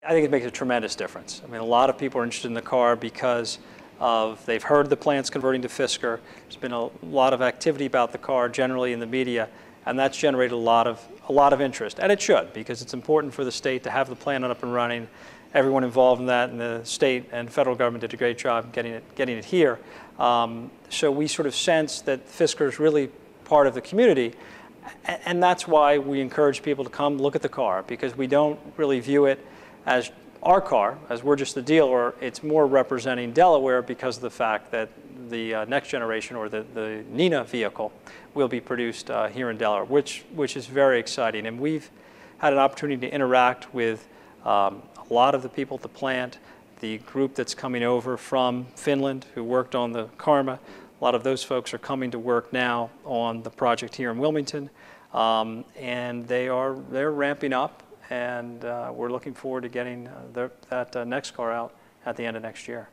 I think it makes a tremendous difference. I mean, a lot of people are interested in the car because they've heard the plant's converting to Fisker. There's been a lot of activity about the car generally in the media, and that's generated a lot of interest. And it should, because it's important for the state to have the plant up and running. Everyone involved in that, and the state and federal government did a great job getting it here. So we sort of sense that Fisker is really part of the community, and that's why we encourage people to come look at the car, because we don't really view it as our car, as we're just the dealer. It's more representing Delaware because of the fact that the next generation, or the Nina vehicle, will be produced here in Delaware, which is very exciting. And we've had an opportunity to interact with a lot of the people at the plant, the group that's coming over from Finland who worked on the Karma. A lot of those folks are coming to work now on the project here in Wilmington, and they're ramping up. And we're looking forward to getting that next car out at the end of next year.